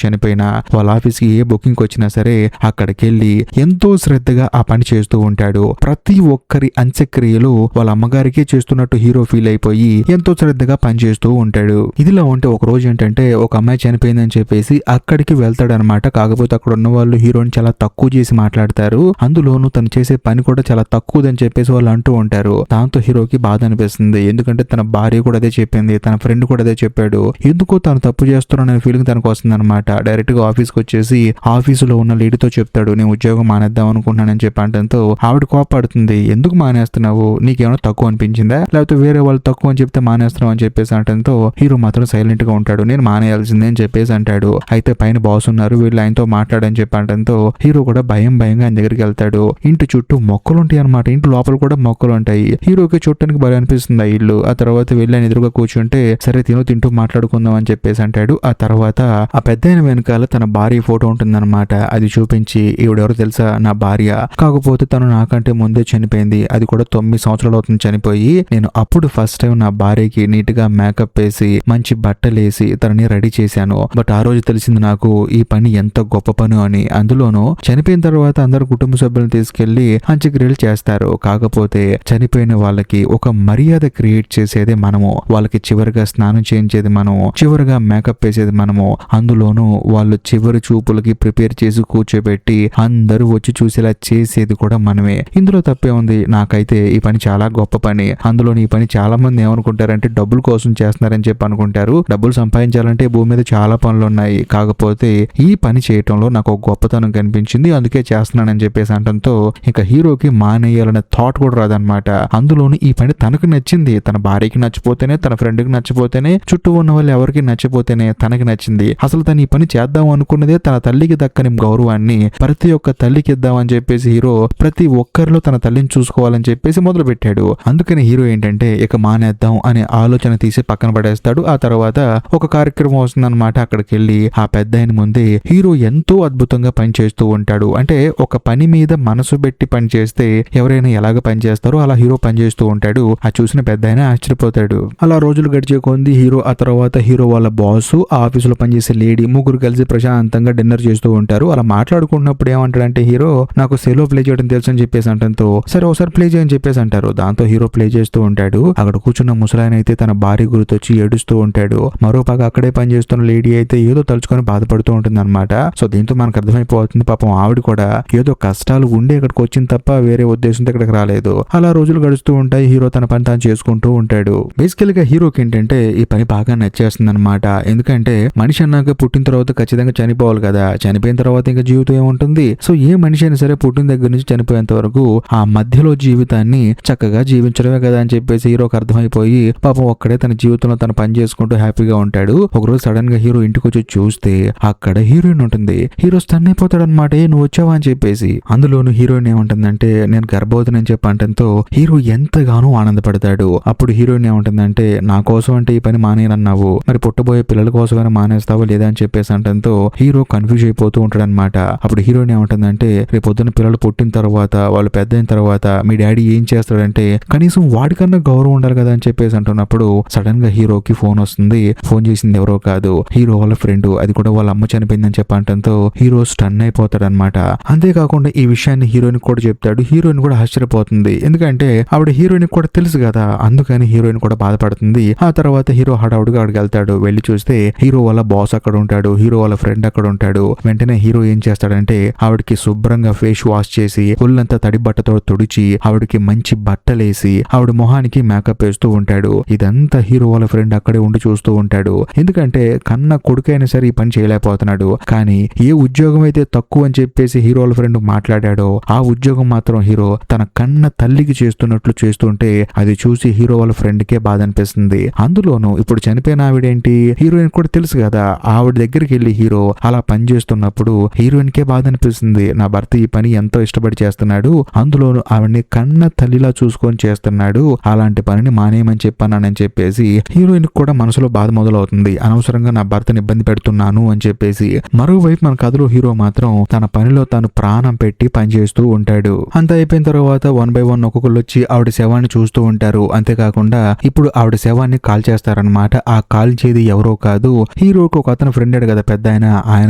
చనిపోయినా వాళ్ళ ఆఫీస్కి ఏ బుకింగ్ వచ్చినా సరే అక్కడికి వెళ్ళి ఎంతో శ్రద్ధగా ఆ పని చేస్తూ ఉంటాడు. ప్రతి ఒక్కరి అంత్యక్రియలు వాళ్ళ అమ్మగారికే చేస్తున్నట్టు హీరో ఫీల్ అయిపోయి ఎంతో శ్రద్ధగా పని చేస్తూ ఉంటాడు. ఇదిలా ఉంటే ఒక రోజు ఏంటంటే ఒక అమ్మాయి చనిపోయిందని చెప్పేసి అక్కడికి వెళ్తాడనమాట. కాకపోతే అక్కడ ఉన్న వాళ్ళు హీరోని చాలా తక్కువ చేసి మాట్లాడతారు. అందులోనూ తను చేసే పని కూడా చాలా తక్కువదని చెప్పేసి వాళ్ళు అంటూ ఉంటారు. దాంతో హీరోకి బాధ అనిపిస్తుంది. ఎందుకంటే తన భార్య కూడా అదే చెప్పింది, తన ఫ్రెండ్ కూడా అదే చెప్పాడు. ఎందుకో తను తప్పు చేస్తున్నాననే ఫీలింగ్ తనకు వస్తుంది అనమాట. డైరెక్ట్ గా ఆఫీస్కి వచ్చేసి ఆఫీసులో ఉన్న లేడీతో చెప్తాడు, నేను ఉద్యోగం మానేద్దాం అనుకుంటున్నానని చెప్పడంతో ఆవిడ కోపడుతుంది. ఎందుకు మానేస్తున్నావు, నీకేమైనా తక్కువ అనిపించిందా, లేకపోతే వేరే వాళ్ళు తక్కువ అని చెప్తే మానేస్తున్నావు అని చెప్పేసి అనడంతో హీరో మాత్రం సైలెంట్ గా ఉంటాడు. నేను మానేయాల్సిందే అని చెప్పేసి అంటాడు. అయితే పైన బాస్ ఉన్నారు, వీళ్ళు ఆయనతో మాట్లాడని చెప్పడంతో హీరో కూడా భయంగా ఆయన దగ్గరికి వెళ్తాడు. ఇంటి చుట్టూ మొక్కలు ఉంటాయి అనమాట. ఇంటి లోపల కూడా మొక్కలు ఉంటాయి. హీరోకి చూడటానికి భలే అనిపిస్తుంది ఆ ఇల్లు. ఆ తర్వాత వెళ్ళి ఆయన ఎదురుగా కూర్చుంటే సరే తింటూ మాట్లాడుకుందాం అని చెప్పేసి అంటాడు. ఆ తర్వాత ఆ పెద్ద వెనకాల తన భార్య ఫోటో ఉంటుందన్నమాట. అది చూపించి ఈవిడెవరో తెలుసా, నా భార్య, కాకపోతే తను నాకంటే ముందే చనిపోయింది. అది కూడా 9 సంవత్సరాలు అవుతుంది చనిపోయి. నేను అప్పుడు ఫస్ట్ టైం నా భార్యకి నీట్ గా మేకప్ వేసి మంచి బట్టలు వేసి తనని రెడీ చేశాను. బట్ ఆ రోజు తెలిసింది నాకు ఈ పని ఎంత గొప్ప పని అని. అందులోనూ చనిపోయిన తర్వాత అందరు కుటుంబ సభ్యులను తీసుకెళ్లి అంత్యక్రియలు చేస్తారు. కాకపోతే చనిపోయిన వాళ్ళకి ఒక మర్యాద క్రియేట్ చేసేది మనము, వాళ్ళకి చివరిగా స్నానం చేయించేది మనము, చివరిగా మేకప్ వేసేది మనము. అందులోనూ వాళ్ళు చివరి చూపులకి ప్రిపేర్ చేసి కూర్చోబెట్టి అందరూ వచ్చి చూసేలా చేసేది కూడా మనమే. ఇందులో తప్పే ఉంది. నాకైతే ఈ పని చాలా గొప్ప పని. అందులో ఈ పని చాలా మంది ఏమనుకుంటారంటే డబ్బుల కోసం చేస్తున్నారని చెప్పి అనుకుంటారు. డబ్బులు సంపాదించాలంటే భూమి మీద చాలా పనులు ఉన్నాయి. కాకపోతే ఈ పని చేయటంలో నాకు ఒక గొప్పతనం కనిపించింది, అందుకే చేస్తున్నానని చెప్పేసి అనడంతో ఇంకా హీరోకి మానేయాలనే థాట్ కూడా రాదనమాట. అందులోని ఈ పని తనకు నచ్చింది. తన భార్యకి నచ్చిపోతేనే, తన ఫ్రెండ్కి నచ్చిపోతేనే, చుట్టూ ఉన్న వాళ్ళు ఎవరికి నచ్చిపోతేనే తనకి నచ్చింది. అసలు తను ఈ పని చేద్దాం అనుకున్నదే తన తల్లికి దక్కని గౌరవాన్ని ప్రతి ఒక్క తల్లికి ఇద్దామని చెప్పేసి హీరో ప్రతి ఒక్కరిలో తన తల్లిని చూసుకోవాలని చెప్పేసి మొదలు పెట్టాడు. అందుకని హీరో ఏంటంటే ఇక మానేద్దాం అనే ఆలోచన తీసి పక్కన పడేస్తాడు. ఆ తర్వాత ఒక కార్యక్రమం వస్తుందన్నమాట. అక్కడికి వెళ్ళి ఆ పెద్ద ఆయన ముందే హీరో ఎంతో అద్భుతంగా పని చేస్తూ ఉంటాడు. అంటే ఒక పని మీద మనసు పెట్టి పని చేస్తే ఎవరైనా ఎలాగ పని చేస్తారో అలా హీరో పని చేస్తూ ఉంటాడు. ఆ చూసిన పెద్ద ఆయన ఆశ్చర్యపోతాడు. అలా రోజులు గడిచే కొంది హీరో, ఆ తర్వాత హీరో వాళ్ళ బాసు, ఆ ఆఫీసులో పనిచేసే లేడీ, ముగ్గురు కలిసి ప్రశాంతంగా డిన్నర్ చేస్తూ ఉంటారు. అలా మాట్లాడుకున్నప్పుడు ఏమంటాడంటే హీరో, నాకు సెలో ప్లే చేయడం తెలుసు అని చెప్పేసి అంటంతో సరే ఒకసారి ప్లే చేయని చెప్పేసి అంటారు. దాంతో హీరో ప్లే చేస్తూ ఉంటాడు. అక్కడ కూర్చున్న ముసలాయన అయితే తన భార్య గుర్తొచ్చి ఏడుస్తూ ఉంటాడు. మరో పక్క అక్కడే పనిచేస్తున్న లేడీ అయితే ఏదో తలుచుకొని బాధపడుతూ ఉంటుంది అనమాట. సో దీంతో మనకు అర్థమైపోతుంది పాపం ఆవిడ కూడా ఏదో కష్టాలు ఉండి ఇక్కడికి వచ్చింది తప్ప వేరే ఉద్దేశంతో ఇక్కడికి రాలేదు. అలా రోజులు గడుస్తూ ఉంటాయి. హీరో తన పని తాను చేసుకుంటూ ఉంటాడు. బేసికల్ గా హీరోకి ఏంటంటే ఈ పని బాగా నచ్చేస్తుంది అనమాట. ఎందుకంటే మనిషి అన్నాక పుట్టిన తర్వాత ఖచ్చితంగా చనిపోవాలి కదా. చనిపోయిన తర్వాత ఇంకా జీవితం ఏముంటుంది. సో ఏ మనిషి అయినా సరే పుట్టిన దగ్గర నుంచి చనిపోయేంత వరకు ఆ మధ్యలో జీవితాన్ని చక్కగా జీవించడమే కదా అని చెప్పేసి హీరోకి అర్థమైపోయి పాపం ఒక్కడే తన జీవితంలో తన పని చేసుకుంటూ హ్యాపీగా ఉంటాడు. ఒకరోజు సడన్ గా హీరో ఇంటికి వచ్చి చూస్తే అక్కడ హీరోయిన్ ఉంటుంది. హీరో స్టన్ అయిపోతాడు అనమాట. నువ్వు వచ్చావా అని చెప్పేసి. అందులోను హీరోయిన్ ఏముంటుందంటే నేను గర్భవతిని అని చెప్పి అంటంతో హీరో ఎంతగానో ఆనందపడతాడు. అప్పుడు హీరోయిన్ ఏముంటుందంటే నా కోసం అంటే ఈ పని మానేనన్నావు, మరి పుట్టబోయే పిల్లల కోసమైనా మానేస్తావా లేదా అని చెప్పేసి అంటంతో హీరో కన్ఫ్యూజ్ అయిపోతూ ఉంటాడు అనమాట. అప్పుడు హీరోయిన్ ఏముంటుందంటే రేపు పొద్దున్న పిల్లలు పుట్టిన తర్వాత వాళ్ళు పెద్ద అయిన తర్వాత మీ డాడీ ఏం చేస్తాడంటే కనీసం వాడికన్నా గౌరవం ఉండాలి కదా అని చెప్పేసి అంటున్నప్పుడు సడన్ గా హీరోకి ఫోన్ వస్తుంది. ఫోన్ చేసింది ఎవరో కాదు, హీరో వాళ్ళ ఫ్రెండ్. అది కూడా వాళ్ళ అమ్మ చనిపోయిందని చెప్పంటంతో హీరో స్టన్ అయిపోతాడు అనమాట. అంతేకాకుండా ఈ విషయాన్ని హీరోయిన్ కూడా చెప్తాడు. హీరోయిన్ కూడా ఆశ్చర్యపోతుంది. ఎందుకంటే ఆవిడ హీరోయిన్ కూడా తెలుసు కదా, అందుకని హీరోయిన్ కూడా బాధపడుతుంది. ఆ తర్వాత హీరో హడావుడిగా అక్కడికి వెళ్తాడు. వెళ్ళి చూస్తే హీరో వాళ్ళ బాస్ అక్కడ ఉంటాడు, హీరో వాళ్ళ ఫ్రెండ్ అక్కడ ఉంటాడు. వెంటనే హీరో ఏం చేస్తాడంటే ఆవిడకి శుభ్రంగా ఫేస్ వాష్ చేసి ఒళ్ళంతా తడి బట్టతో తుడిచి ఆవిడకి మంచి బట్టలేసి ఆవిడ మొహానికి మేకప్ వేస్తూ ఉంటాడు. ఇదంతా హీరో వాళ్ళ ఫ్రెండ్ అక్కడే ఉండి చూస్తూ ఉంటాడు. ఎందుకంటే కన్న కొడుకైనా సరే ఈ పని చేయలేకపోతున్నాడు. కానీ ఏ ఉద్యోగం అయితే తక్కువ అని చెప్పేసి హీరో వాళ్ళ ఫ్రెండ్ మాట్లాడాడో ఆ ఉద్యోగం మాత్రం హీరో తన కన్న తల్లికి చేస్తున్నట్లు చేస్తుంటే అది చూసి హీరో వాళ్ళ ఫ్రెండ్ కే బాధ అనిపిస్తుంది. అందులోనూ ఇప్పుడు చనిపోయిన ఆవిడేంటి హీరోయిన్ కూడా తెలుసు కదా, ఆవిడ దగ్గరికి వెళ్ళి హీరో అలా పని చేస్తున్నప్పుడు హీరోయిన్ కే బాధ అనిపిస్తుంది. నా భర్త ఈ పని ఎంతో ఇష్టపడి చేస్తున్నాడు, అందులోనూ ఆవిడ్ని కన్న తల్లిలా చూసుకొని చేస్తున్నాడు, అలాంటి పనిని మానేయమని చెప్పానని చెప్పేసి హీరోయిన్ కూడా మనసులో బాధ మొదలవుతుంది. అనవసరంగా నా భర్తని ఇబ్బంది పెడుతున్నాను అని చెప్పేసి. మరోవైపు మన కథలో హీరో మాత్రం తన పనిలో తాను ప్రాణం పెట్టి పనిచేస్తూ ఉంటాడు. అంత అయిపోయిన తర్వాత 1 by 1 ఒక్కొక్కరు వచ్చి ఆవిడ శవాన్ని చూస్తూ ఉంటారు. అంతేకాకుండా ఇప్పుడు ఆవిడ శవాన్ని కాల్ చేస్తారు చేస్తారనమాట. ఆ కాల్చేది ఎవరో కాదు, హీరోకి ఒక అతను ఫ్రెండ్ కదా పెద్ద ఆయన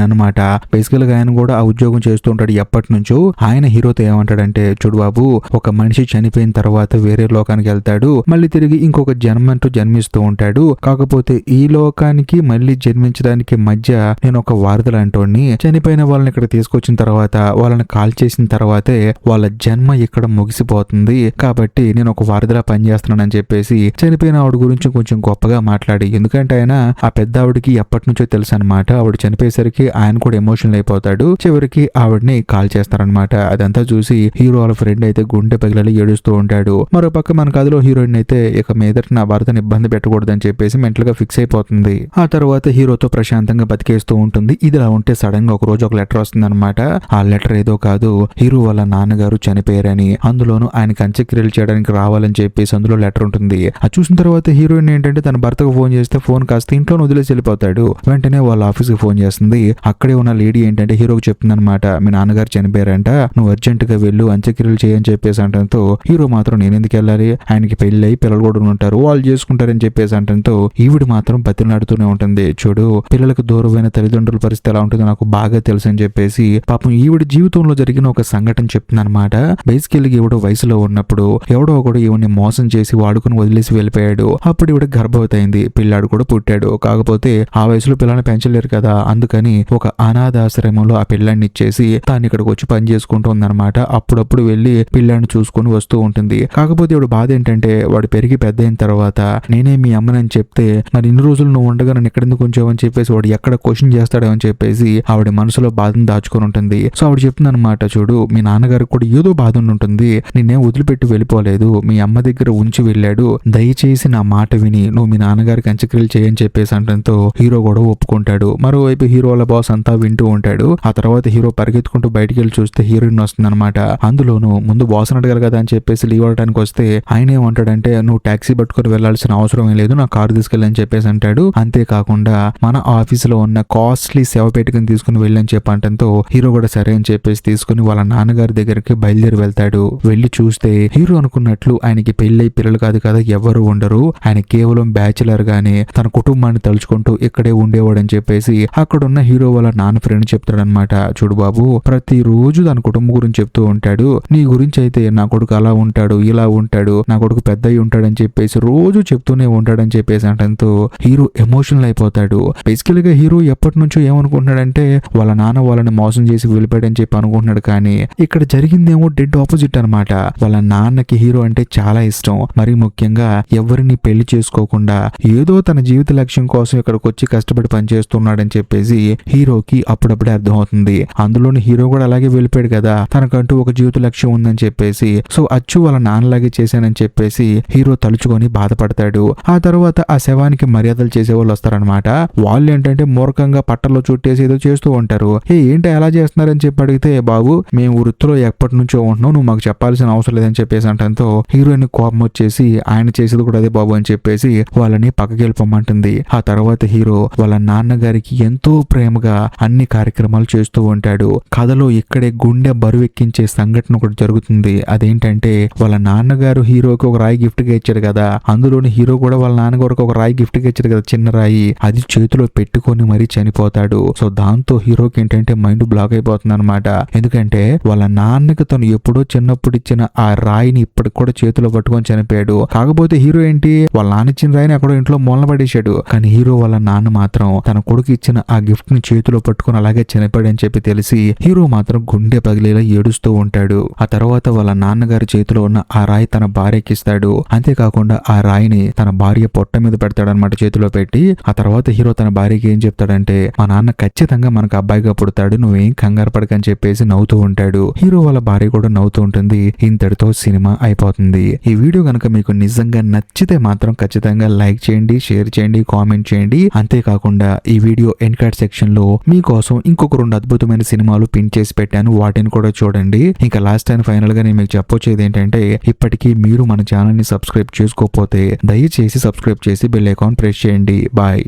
అనమాట. బేసికల్ గా ఆయన కూడా ఆ ఉద్యోగం చేస్తూ ఉంటాడు ఎప్పటి నుంచో. ఆయన హీరోతో ఏమంటాడంటే, చూడు బాబు, ఒక మనిషి చనిపోయిన తర్వాత వేరే లోకానికి వెళ్తాడు, మళ్ళీ తిరిగి ఇంకొక జన్మంటూ జన్మిస్తూ ఉంటాడు. కాకపోతే ఈ లోకానికి మళ్ళీ జన్మించడానికి మధ్య నేను ఒక వారధులాంటోడిని. చనిపోయిన వాళ్ళని ఇక్కడ తీసుకొచ్చిన తర్వాత వాళ్ళని కాల్ చేసిన తర్వాతే వాళ్ళ జన్మ ఇక్కడ ముగిసిపోతుంది. కాబట్టి నేను ఒక వారధిలా పనిచేస్తున్నానని చెప్పేసి చనిపోయిన ఆవిడ గురించి కొంచెం గొప్పగా మాట్లాడి, ఎందుకంటే ఆయన ఆ పెద్ద ఆవిడకి ఎప్పటి నుంచో తెలుసు అనమాట. ఆవిడ చనిపోయేసరికి ఆయన కూడా ఎమోషనల్ అయిపోతాడు. చివరికి ఆవిడని కాల్ చేస్తారనమాట. అదంతా చూసి హీరో వాళ్ళ ఫ్రెండ్ అయితే గుండె పగిలి ఏడుస్తూ ఉంటాడు. మరో పక్క మన కథలో హీరోయిన్ అయితే ఇక మీదట నా భర్తను ఇబ్బంది పెట్టకూడదని చెప్పేసి మెంటల్ గా ఫిక్స్ అయిపోతుంది. ఆ తర్వాత హీరోతో ప్రశాంతంగా బతికేస్తూ ఉంటుంది. ఇదిలా ఉంటే సడన్ గా ఒక రోజు ఒక లెటర్ వస్తుంది అనమాట. ఆ లెటర్ ఏదో కాదు, హీరో వాళ్ళ నాన్నగారు చనిపోయారని, అందులోనూ ఆయనకి అంత్యక్రియలు చేయడానికి రావాలని చెప్పేసి అందులో లెటర్ ఉంటుంది. అది చూసిన తర్వాత హీరోయిన్ ఏంటంటే తన భర్తకు ఫోన్ చేస్తే ఫోన్ కాస్త ఇంట్లో వదిలేసి వెళ్ళిపోతాడు. వెంటనే వాళ్ళ ఆఫీస్ కి ఫోన్ చేస్తుంది. అక్కడే ఉన్న లేడీ ఏంటంటే హీరోకి చెప్తుంది అనమాట, మీ నాన్నగారు చనిపోయారంట, నువ్వు అర్జెంట్ గా వెళ్ళు అంత్యక్రియలు చేయని చెప్పేసి అంటంతో హీరో మాత్రం నేను ఎందుకు వెళ్ళాలి, ఆయనకి పెళ్లి అయి పిల్లలు కూడా ఉంటారు, వాళ్ళు చేసుకుంటారని చెప్పేసి అంటంతో ఈవిడ మాత్రం బతిలాడుతూనే ఉంటుంది. చూడు, పిల్లలకు దూరమైన తల్లిదండ్రుల పరిస్థితి ఎలా ఉంటుందో నాకు బాగా తెలుసు అని చెప్పేసి పాపం ఈవిడ జీవితంలో జరిగిన ఒక సంఘటన చెప్తుంది అనమాట. బేసికల్ గా ఈవిడ వయసులో ఉన్నప్పుడు ఎవడో ఒకడు ఈవిడ్ని మోసం చేసి వాడుకుని వదిలేసి వెళ్ళిపోయాడు. అప్పుడు ఈవిడ గర్భవతి అయింది, పిల్లాడు కూడా పుట్టాడు. కాకపోతే ఆ వయసులో పిల్లల్ని పెంచలేరు కదా, అందుకని ఒక అనాథాశ్రమంలో ఆ పిల్లాడిని ఇచ్చేసి తాను ఇక్కడికి వచ్చి పని చేసుకుంటూ ఉందన్నమాట. అప్పుడప్పుడు వెళ్ళి పిల్లాడిని చూసుకొని వస్తూ ఉంటుంది. కాకపోతే ఈవిడ బాధ ఏంటంటే వాడు పెరిగి పెద్ద అయిన తర్వాత నేనే మీ అమ్మనని చెప్తే మరి ఇన్ని రోజులు నువ్వు ఉండగా నన్ను ఎక్కడెందుకు ఉంచావని చెప్పేసి వాడు ఎక్కడ క్వశ్చన్ చేస్తాడో అని చెప్పేసి ఆవిడ మనసులో బాధను దాచుకొని ఉంటుంది. సో ఆవిడ చెప్తుంది అనమాట, చూడు, మీ నాన్నగారికి కూడా ఏదో బాధ ఉంటుంది, నిన్నే వదిలిపెట్టి వెళ్ళిపోలేదు, మీ అమ్మ దగ్గర ఉంచి వెళ్ళాడు, దయచేసి నా మాట విని నువ్వు మీ నాన్నగారికి అంత్యక్రియలు చేయని చెప్పేసి అంటంతో హీరో కూడా ఒప్పుకుంటాడు. మరోవైపు హీరో వాళ్ళ బాస్ అంతా వింటూ ఉంటాడు. ఆ తర్వాత హీరో పరిగెత్తుకుంటూ బయటికి వెళ్ళి చూస్తే హీరోయిన్ వస్తుంది అనమాట. అందులోనూ ముందు బాస్ అడగాలి కదా అని చెప్పేసి లీవ్ అవడానికి వస్తే ఆయన ఏమంటాడంటే, నువ్వు టాక్సీ పట్టుకొని వెళ్లాల్సిన అవసరం ఏం లేదు, నా కారు తీసుకెళ్ళని చెప్పేసి అంటాడు. అంతేకాకుండా మన ఆఫీస్ లో ఉన్న కాస్ట్లీ సేవ పెట్టుకుని తీసుకుని వెళ్ళని చెప్పంటంతో హీరో కూడా సరే అని చెప్పేసి తీసుకుని వాళ్ళ నాన్నగారి దగ్గరికి బయలుదేరి వెళ్తాడు. వెళ్లి చూస్తే హీరో అనుకున్నట్లు ఆయనకి పెళ్లి పిల్లలు కాదు కదా, ఎవరు ఉండరు, ఆయన కేవలం బ్యాచిలర్ గానే తన కుటుంబాన్ని తలుచుకుంటూ ఇక్కడే ఉండేవాడని చెప్పేసి అక్కడున్న హీరో వాళ్ళ నాన్న ఫ్రెండ్ చెప్తాడనమాట. చూడు బాబు, ప్రతి రోజు తన కుటుంబం గురించి చెప్తూ ఉంటాడు, నీ గురించి అయితే నా కొడుకు అలా ఉంటాడు, ఇలా ఉంటాడు, నా కొడుకు పెద్ద అయి ఉంటాడని చెప్పేసి రోజు చెప్తూనే ఉంటాడని చెప్పేసి అంటంతో హీరో ఎమోషనల్ అయిపోతాడు. బేసికల్ గా హీరో ఎప్పటి నుంచో ఏమనుకుంటున్నాడంటే వాళ్ళ నాన్న వాళ్ళని మోసం చేసి వెళ్ళిపోయాడని చెప్పి అనుకుంటున్నాడు. కానీ ఇక్కడ జరిగిందేమో డెడ్ ఆపోజిట్ అనమాట. వాళ్ళ నాన్నకి హీరో అంటే చాలా ఇష్టం. మరి ముఖ్యంగా ఎవరిని పెళ్లి చేసుకోకుండా ఏదో తన జీవిత లక్ష్యం కోసం ఇక్కడికి వచ్చి కష్టపడి పనిచేస్తున్నాడని చెప్పేసి హీరోకి అప్పుడప్పుడే అర్థమవుతుంది. అందులోని హీరో కూడా అలాగే వెళ్ళిపోయాడు కదా, తనకంటూ ఒక జీవిత లక్ష్యం ఉందని చెప్పేసి. సో అచ్చు వాళ్ళ నాన్నలాగే చేశానని చెప్పేసి హీరో తలుచుకొని బాధపడతాడు. ఆ తర్వాత ఆ శవానికి మర్యాదలు చేసే వాళ్ళు వస్తారనమాట. వాళ్ళు ఏంటంటే మూర్ఖంగా పట్టలో చుట్టేసి ఏదో చేస్తూ ఉంటారు. ఏంటి ఎలా చేస్తున్నారని చెప్పి అడిగితే, బాబు మేము వృత్తిలో ఎప్పటి నుంచో ఉంటున్నాం, నువ్వు మాకు చెప్పాల్సిన అవసరం లేదని చెప్పేసి అంటంతో హీరోయిన్ కోపం వచ్చేసి ఆయన చేసేది కూడా అదే బాబు అని చెప్పేసి వాళ్ళని పక్కకి వెళ్ళిపోమంటుంది. ఆ తర్వాత హీరో వాళ్ళ నాన్నగారికి ఎంతో ప్రేమగా అన్ని కార్యక్రమాలు చేస్తూ ఉంటాడు. కథలో ఇక్కడే గుండె బరువెక్కించే సంఘటన ఒకటి జరుగుతుంది. అదేంటంటే వాళ్ళ నాన్నగారు హీరోకి ఒక రాయి గిఫ్ట్ గా ఇచ్చాడు కదా, అందులోని హీరో కూడా వాళ్ళ నాన్నగారికి ఒక రాయి గిఫ్ట్ గా ఇచ్చాడు కదా, చిన్న రాయి, అది చేతిలో పెట్టుకొని మరీ చనిపోతాడు. సో దాంతో హీరోకి ఏంటంటే మైండ్ బ్లాక్ అయిపోతుంది అనమాట. ఎందుకంటే వాళ్ళ నాన్నకి తను ఎప్పుడో చిన్నప్పుడు ఇచ్చిన ఆ రాయిని ఇప్పటికి కూడా చేతిలో పట్టుకొని చనిపోయాడు. కాకపోతే హీరో ఏంటి వాళ్ళ నాన్న ఇచ్చిన రాయిని అక్కడ ఇంట్లో మూలన పడేశాడు. కానీ హీరో వాళ్ళ నాన్న మాత్రం తన కొడుకు ఇచ్చిన ఆ గిఫ్ట్ ని చేతిలో పట్టుకొని అలాగే చనిపోయాడని చెప్పి తెలిసి హీరో మాత్రం గుండె పగిలేలా ఏడుస్తూ ఉంటాడు. ఆ తర్వాత వాళ్ళ నాన్నగారి చేతిలో ఉన్న ఆ రాయి తన భార్యకి ఇస్తాడు. అంతేకాకుండా ఆ రాయిని తన భార్య పొట్ట మీద పెడతాడనమాట చేతిలో పెట్టి. ఆ తర్వాత హీరో తన భార్యకి ఏం చెప్తాడంటే, మా నాన్న ఖచ్చితంగా మనకు అబ్బాయిగా పుడతాడు, నువ్వేం కంగారు పడకని చెప్పేసి నవ్వుతూ ఉంటాడు. హీరో వాళ్ళ భార్య కూడా నవ్వుతూ ఉంటుంది. ఇంతటితో సినిమా అయిపోతుంది. ఈ వీడియో కనుక మీకు నిజంగా నచ్చితే మాత్రం ఖచ్చితంగా లైక్ చేయండి, షేర్ చేయండి, కామెంట్ చేయండి. అంతేకాకుండా ఈ వీడియో ఎండ్ కార్డ్ సెక్షన్ లో మీకోసం ఇంకొక 2 అద్భుతమైన సినిమాలు పిన్ చేసి పెట్టాను, వాటిని కూడా చూడండి. ఇంకా లాస్ట్ అండ్ ఫైనల్ గా నేను మీకు చెప్పొచ్చేది ఏంటంటే, ఇప్పటికీ మీరు మన ఛానల్ ని సబ్స్క్రైబ్ చేసుకోకపోతే దయచేసి సబ్స్క్రైబ్ చేసి బెల్ ఐకాన్ ప్రెస్ చేయండి. బాయ్.